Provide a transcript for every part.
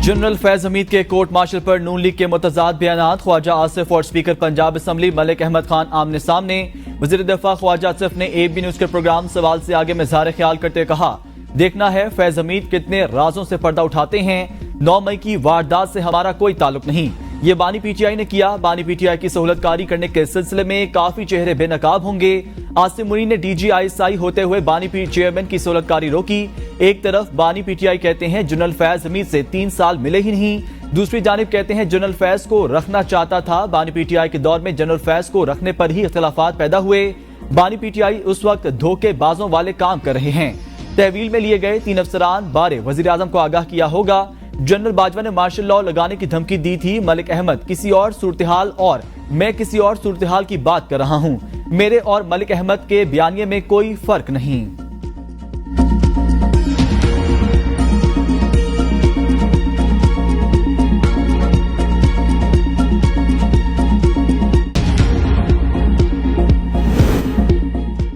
General Faiz Hameed के court martial पर नून league के मुतजाद बयानात। ख्वाजा आसिफ और स्पीकर पंजाब असम्बली मलिक अहमद खान आमने सामने। वज़ीर दफा ख्वाजा आसिफ ने AB न्यूज के प्रोग्राम सवाल से आगे में इज़हार ख्याल करते कहा, देखना है फैज हमीद कितने राजों से पर्दा उठाते हैं। 9 मई की वारदात से हमारा कोई ताल्लुक नहीं, ये बानी PTI ने किया। बानी PTI की सहूलतकारी करने के सिलसिले में काफी चेहरे बेनकाब होंगे। आसिम मुनीर ने DG ISI होते हुए बानी चेयरमैन की सहूलतकारी रोकी। एक तरफ बानी PTI कहते हैं जनरल फैज हमीद से 3 साल मिले ही नहीं, दूसरी जानिब कहते हैं जनरल फैज को रखना चाहता था। बानी PTI के दौर में जनरल फैज को रखने पर ही इख्तिलाफात पैदा हुए। बानी PTI उस वक्त धोखेबाजों वाले काम कर रहे हैं। तहवील में लिए गए 3 अफसरान बारे वजीर आजम को आगाह किया होगा। जनरल बाजवा ने मार्शल लॉ लगाने की धमकी दी थी। मलिक अहमद किसी और सूरत-ए-हाल और मैं किसी और सूरत-ए-हाल की बात कर रहा हूं। मेरे और मलिक अहमद के बयानिए में कोई फर्क नहीं।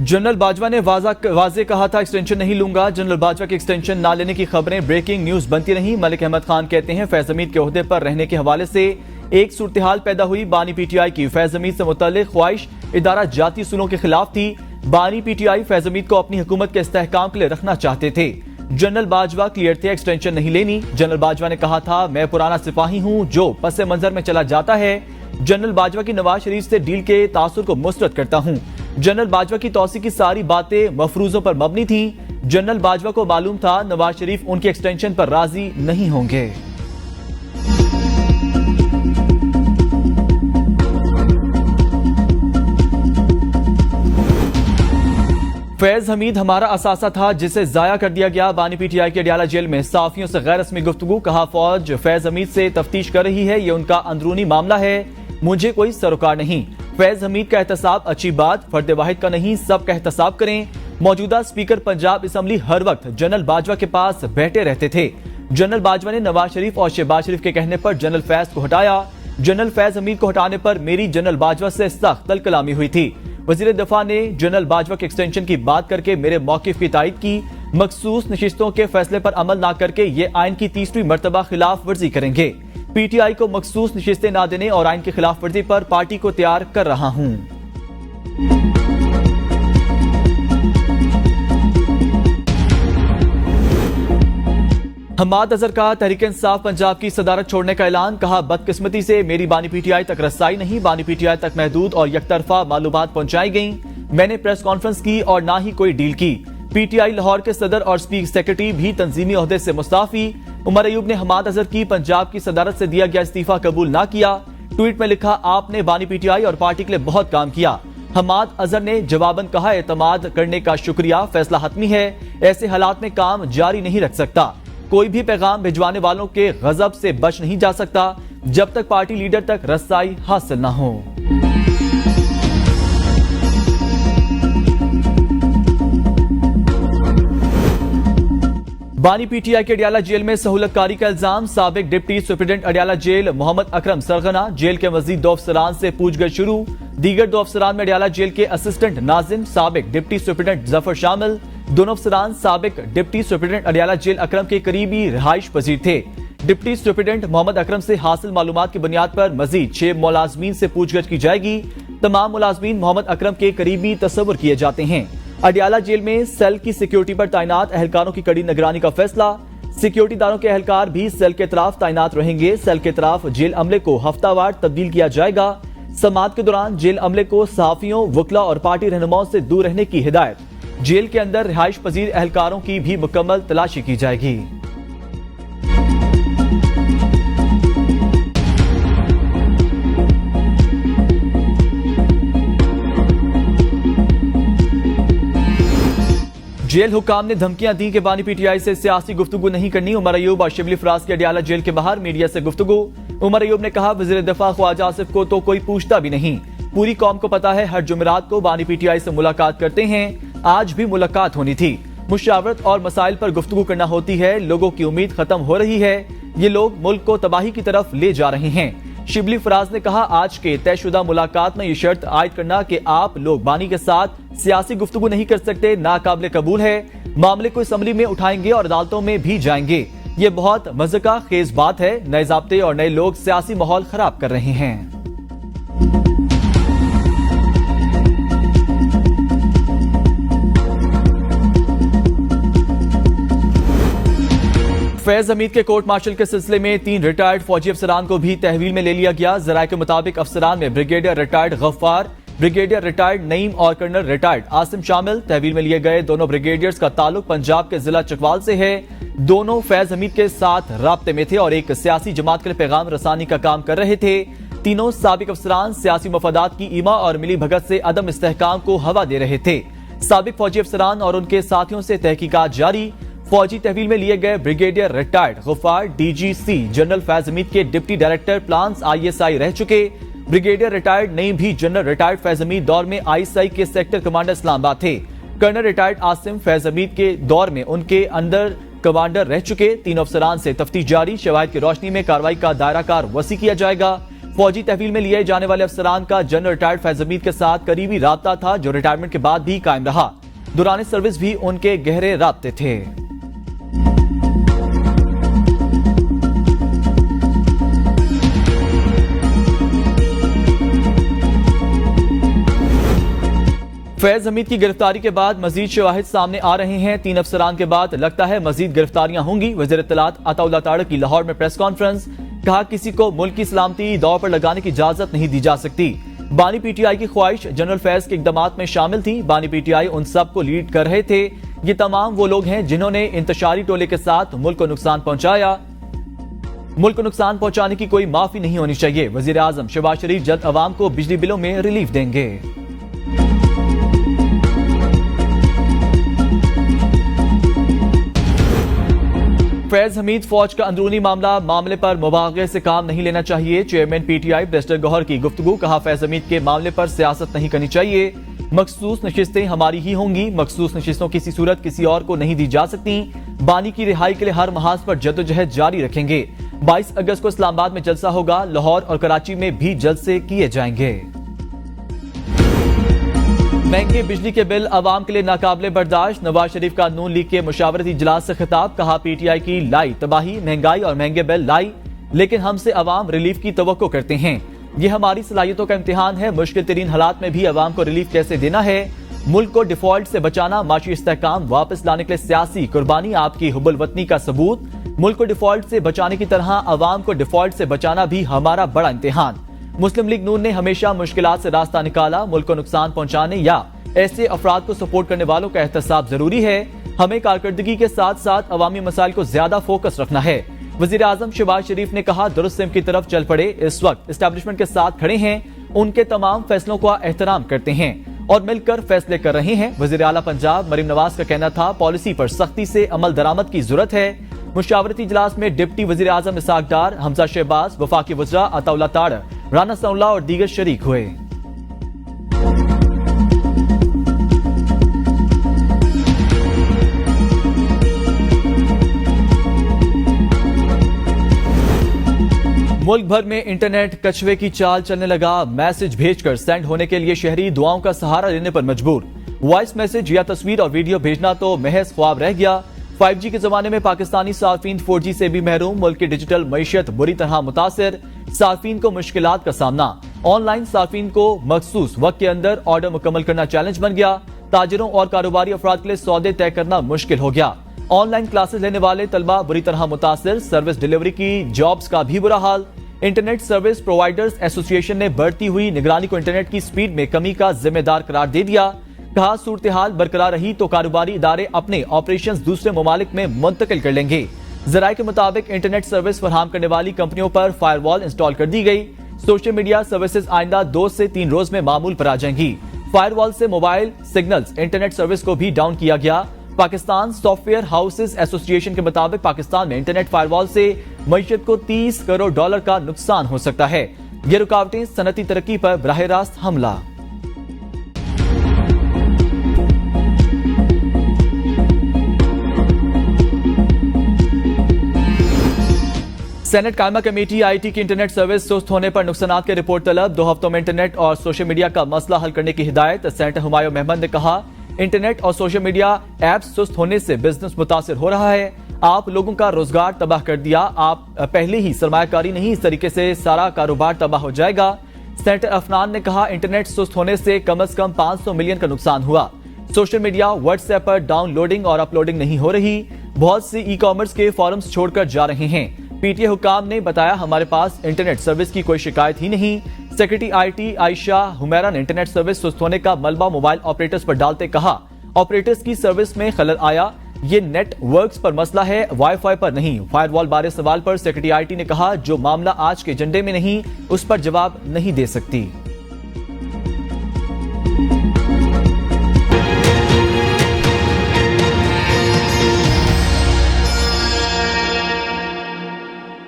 जनरल बाजवा ने वाज़े कहा था एक्सटेंशन नहीं लूंगा। जनरल बाजवा के एक्सटेंशन ना लेने की खबरें ब्रेकिंग न्यूज बनती रही। मलिक अहमद खान कहते हैं फैज हमीद के ओहदे पर रहने के हवाले से एक सूरत-ए-हाल पैदा हुई। बानी PTI की फैज हमीद से मुतल्लिक ख्वाहिश इदारा जाती सुलों के खिलाफ थी। बानी PTI फैज हमीद को अपनी हुकूमत के इस्तेहकाम के लिए रखना चाहते थे। जनरल बाजवा क्लियर थे एक्सटेंशन नहीं लेनी। जनरल बाजवा ने कहा था मैं पुराना सिपाही हूं जो पस मंजर में चला जाता है। जनरल बाजवा की नवाज शरीफ से डील के तासुर को मुस्तरद करता हूं। जनरल बाजवा की तौसी की सारी बातें मफरूजों पर मबनी थी। जनरल बाजवा को मालूम था नवाज शरीफ उनकी एक्सटेंशन पर राजी नहीं होंगे। फैज हमीद हमारा असासा था जिसे जाया कर दिया गया। बानी PTI के अडियाला जेल में सहाफियों से गैर रस्मी गुफ्तगू। कहा फौज फैज हमीद से तफ्तीश कर रही है, ये उनका अंदरूनी मामला है, मुझे कोई सरोकार नहीं। फैज हमीद का एहतसाब अच्छी बात, फर्द वाहिद का नहीं, सबका एहतसाब करें। मौजूदा स्पीकर पंजाब असम्बली हर वक्त जनरल बाजवा के पास बैठे रहते थे। जनरल बाजवा ने नवाज शरीफ और शहबाज शरीफ के कहने पर जनरल फैज को हटाया। जनरल फैज हमीद को हटाने पर मेरी जनरल बाजवा से सख्त तलकलामी हुई थी। वजीर दफा ने जनरल बाजवा के एक्सटेंशन की बात करके मेरे मौकिफ की तायद की। मखसूस नशिस्तों के फैसले पर अमल ना करके ये आइन की 3री मरतबा खिलाफ वर्जी करेंगे। PTI को मखसूस नशिस्तें ना देने और आइन की खिलाफ वर्जी पर पार्टी को तैयार कर रहा हूं। हम्माद अजहर का तहरीक इंसाफ पंजाब की सदारत छोड़ने का ऐलान। कहा बदकिस्मती से मेरी बानी PTI तक रसाई नहीं, बानी PTI तक महदूद और यकतरफा मालूमात पहुंचाई गई। मैंने प्रेस कॉन्फ्रेंस की और ना ही कोई डील की। PTI लाहौर के सदर और स्पीक सेक्रेटरी भी तंजीमी ओहदे से मुस्ताफी। उमर अयूब ने हम्माद अजहर की पंजाब की सदारत से दिया गया इस्तीफा कबूल ना किया। ट्वीट में लिखा आपने बानी PTI और पार्टी के लिए बहुत काम किया। हम्माद अजहर ने जवाबन कहा एतमाद करने का शुक्रिया, फैसला हतमी है, ऐसे हालात में काम जारी नहीं रख सकता। कोई भी पैगाम भिजवाने वालों के गजब से बच नहीं जा सकता जब तक पार्टी लीडर तक रसाई हासिल ना हो। बानी PTI के अडियाला जेल में सहूलतकारी का इल्जाम। साबिक deputy superintendent Adiala jail Mohammad Akram सरगना, जेल के मजीद 2 अफसरान से पूछगछ शुरू। दीगर 2 अफसरान में अडियाला जेल के असिस्टेंट नाजिम, साबिक डिप्टी सुप्रीडेंट जफर शामिल। दोनों अफसरान साबिक डिप्टी सुप्रीडेंट अडियाला जेल अकरम के करीबी रिहाइश पजीर थे। डिप्टी सुप्रीडेंट मोहम्मद अकरम से हासिल मालूमात की बुनियाद पर मजीद 6 मुलाजमीन से पूछगछ की जाएगी। तमाम मुलाजमीन मोहम्मद अकरम के करीबी तस्वुर किए जाते हैं। अडियाला जेल में सेल की सिक्योरिटी पर तैनात एहलकारों की कड़ी निगरानी का फैसला। सिक्योरिटीदारों के एहलकार भी सेल के तरफ तैनात रहेंगे। सेल के तरफ जेल अमले को हफ्तावार तब्दील किया जाएगा। समाअत के दौरान जेल अमले को सहाफियों, वकला और पार्टी रहनुमाओं से दूर रहने की हिदायत। जेल के अंदर रिहाइश पजीर एहलकारों की भी मुकम्मल तलाशी की जाएगी। जेल हुकाम ने धमकियां दी कि बानी PTI से सियासी गुफ्तगू नहीं करनी। उमर अयूब और शिबली फराज के अडियाला जेल के बाहर मीडिया से गुफ्तगू। उमर अयूब ने कहा वज़ीर दफा ख्वाजा आसिफ को तो कोई पूछता भी नहीं, पूरी कौम को पता है हर जुमेरात को बानी PTI से मुलाकात करते हैं। आज भी मुलाकात होनी थी। मुशावरत और मसाइल पर गुफ्तगू करना होती है। लोगों की उम्मीद खत्म हो रही है, ये लोग मुल्क को तबाही की तरफ ले जा रहे हैं। शिबली फराज ने कहा आज के तयशुदा मुलाकात में ये शर्त आयद करना कि आप लोग बानी के साथ सियासी गुफ्तगू नहीं कर सकते नाकाबिले कबूल है। मामले को असम्बली में उठाएंगे और अदालतों में भी जाएंगे। ये बहुत मज़ेदार खेज बात है। नए ज़ाब्ते और नए लोग सियासी माहौल खराब कर रहे हैं। फैज हमीद के कोर्ट मार्शल के सिलसिले में 3 रिटायर्ड फौजी अफसरान को भी तहवील में ले लिया गया। जराये के मुताबिक अफसरान में brigadier retired Ghaffar, brigadier retired Naeem और कर्नल रिटायर्ड आसिम शामिल। तहवील में लिए गए दोनों ब्रिगेडियर्स का ताल्लुक पंजाब के जिला चकवाल से है। दोनों फैज हमीद के साथ राब्ते में थे और एक सियासी जमात के लिए पैगाम रसानी का काम कर रहे थे। तीनों साबिक अफसरान सियासी मफादात की ईमा और मिली भगत से अदम इस्तेहकाम को हवा दे रहे थे। साबिक फौजी अफसरान और उनके साथियों से तहकीकात जारी। फौजी तहवील में लिए गए brigadier retired Ghaffar DGC general Faiz Hameed के डिप्टी डायरेक्टर प्लान्स ISI रह चुके। ब्रिगेडियर रिटायर्ड नईम भी जनरल रिटायर्ड फैज हमीद दौर में ISI के सेक्टर कमांडर इस्लामाबाद थे। कर्नल रिटायर्ड आसिम फैज हमीद के दौर में उनके अंडर कमांडर रह चुके। 3 अफसरान से तफ्तीश जारी। शवाहिद की रोशनी में कार्रवाई का दायरा कार वसी किया जाएगा। फौजी तहवील में लिए जाने वाले अफसरान का जनरल रिटायर्ड फैज हमीद के साथ करीबी राब्ता था, जो रिटायरमेंट के बाद भी कायम रहा। दौरान सर्विस भी उनके गहरे राब्ते थे। फैज हमीद की गिरफ्तारी के बाद मजीद शवाहिद सामने आ रहे हैं। 3 अफसरान के बाद लगता है मजीद गिरफ्तारियां होंगी। वज़ीर इत्तलात अताउल्लाह तारड़ की लाहौर में प्रेस कॉन्फ्रेंस, कहा किसी को मुल्क की सलामती दांव पर लगाने की इजाजत नहीं दी जा सकती। बानी PTI की ख्वाहिश जनरल फैज के इकदामात में शामिल थी। बानी PTI उन सब को लीड कर रहे थे। ये तमाम वो लोग हैं जिन्होंने इंतशारी टोले के साथ मुल्क को नुकसान पहुंचाया। मुल्क को नुकसान पहुंचाने की कोई माफी नहीं होनी चाहिए। वजीर आजम शहबाज शरीफ जल्द अवाम को बिजली बिलों में रिलीफ देंगे। फैज हमीद फौज का अंदरूनी मामले पर मुबागे से काम नहीं लेना चाहिए। चेयरमैन PTI बैरिस्टर गौहर की गुफ्तगू, कहा फैज हमीद के मामले पर सियासत नहीं करनी चाहिए। मखसूस नशिस्तें हमारी ही होंगी। मखसूस नशिस्तों की सूरत किसी और को नहीं दी जा सकती। बानी की रिहाई के लिए हर महाज पर जद्दोजहद जारी रखेंगे। 22 अगस्त को इस्लामाबाद में जलसा होगा। लाहौर और कराची में भी जलसे किए जाएंगे। महंगे बिजली के बिल अवाम के लिए नाकाबिले बर्दाश्त। नवाज शरीफ का नून लीग के मुशावरती इजलास से खिताब, कहा PTI की लाई तबाही, महंगाई और महंगे बिल लाई, लेकिन हमसे अवाम रिलीफ की तवक्को करते हैं। ये हमारी सलाहियतों का इम्तिहान है। मुश्किल तरीन हालात में भी अवाम को रिलीफ कैसे देना है। मुल्क को डिफॉल्ट से बचाना, माशी इस्तेहकाम वापस लाने के लिए सियासी कुर्बानी आपकी हुब्बुल वतनी का सबूत। मुल्क को डिफॉल्ट से बचाने की तरह अवाम को डिफॉल्ट से बचाना भी हमारा बड़ा इम्तिहान। मुस्लिम लीग नून ने हमेशा मुश्किलात से रास्ता निकाला। मुल्क को नुकसान पहुंचाने या ऐसे अफराद को सपोर्ट करने वालों का एहतसाब जरूरी है। हमें कारकर्दगी के साथ साथ अवामी मसाइल को ज्यादा फोकस रखना है। वजीर आजम शहबाज शरीफ ने कहा दुरुस्त सिम की तरफ चल पड़े। इस वक्त एस्टेब्लिशमेंट के साथ खड़े हैं, उनके तमाम फैसलों का एहतराम करते हैं और मिलकर फैसले कर रहे हैं। वजीर आला पंजाब मरीम नवाज का कहना था पॉलिसी पर सख्ती से अमल दरामद की जरूरत है। मुशावरती इजलास में डिप्टी वजीर आजम इसाक डार, हमजा शहबाज, वफाकी वज़रा अताउल्लाह तारड़, राना सनाउल्लाह और दीगर शरीक हुए। मुल्क भर में इंटरनेट कछुए की चाल चलने लगा। मैसेज भेजकर सेंड होने के लिए शहरी दुआओं का सहारा लेने पर मजबूर। वॉइस मैसेज या तस्वीर और वीडियो भेजना तो महज ख्वाब रह गया। 5G के जमाने में पाकिस्तानी सार्फिन 4G से भी महरूम। मुल्क की डिजिटल मईशत बुरी तरह मुतासिर। सार्फिन को मुश्किलात का सामना। ऑनलाइन सार्फिन को मखसूस वक्त के अंदर ऑर्डर मुकम्मल करना चैलेंज बन गया। ताजिरों और कारोबारी अफराद के लिए सौदे तय करना मुश्किल हो गया। ऑनलाइन क्लासेस लेने वाले तलबा बुरी तरह मुतासिर। सर्विस डिलीवरी की जॉब्स का भी बुरा हाल। इंटरनेट सर्विस प्रोवाइडर्स एसोसिएशन ने बढ़ती हुई निगरानी को इंटरनेट की स्पीड में कमी का जिम्मेदार करार दे दिया। कहा सूरत हाल बरकरार रही तो कारोबारी इदारे अपने ऑपरेशंस दूसरे ममालिक में मुंतकिल कर लेंगे। जराये के मुताबिक इंटरनेट सर्विस फराहम करने वाली कंपनियों पर फायरवॉल इंस्टॉल कर दी गई। सोशल मीडिया सर्विसेज आइंदा 2 से 3 रोज में मामूल पर आ जाएंगी। फायरवॉल से मोबाइल सिग्नल्स इंटरनेट सर्विस को भी डाउन किया गया। पाकिस्तान सॉफ्टवेयर हाउसेज एसोसिएशन के मुताबिक पाकिस्तान में इंटरनेट फायरवॉल से मईशत को $30 करोड़ का नुकसान हो सकता है। ये रुकावटें सनती तरक्की पर बराह रास्त हमला। सेनेट कायमा कमेटी IT की इंटरनेट सर्विस सुस्त होने पर नुकसानात के रिपोर्ट तलब। 2 हफ्तों में इंटरनेट और सोशल मीडिया का मसला हल करने की हिदायत। सेनेटर हुमायूं महमद ने कहा इंटरनेट और सोशल मीडिया ऐप्स सुस्त होने से बिजनेस मुतासिर हो रहा है। आप लोगों का रोजगार तबाह कर दिया। आप पहले ही सरमायाकारी नहीं, इस तरीके से सारा कारोबार तबाह हो जाएगा। सेनेटर अफनान ने कहा, इंटरनेट सुस्त होने से कम 500 मिलियन का नुकसान हुआ। सोशल मीडिया व्हाट्सएप पर डाउनलोडिंग और अपलोडिंग नहीं हो रही। बहुत सी ई कॉमर्स के फॉरम्स छोड़कर जा रहे हैं। पीटीए हुकाम ने बताया, हमारे पास इंटरनेट सर्विस की कोई शिकायत ही नहीं। सेक्रेटरी आईटी आयशा हुमैरा ने इंटरनेट सर्विस सुस्त होने का मलबा मोबाइल ऑपरेटर्स पर डालते कहा, ऑपरेटर्स की सर्विस में खलल आया। ये नेटवर्क्स पर मसला है, वाईफाई पर नहीं। फायरवॉल बारे सवाल पर सेक्रेटरी आईटी ने कहा, जो मामला आज के एजेंडे में नहीं, उस पर जवाब नहीं दे सकती।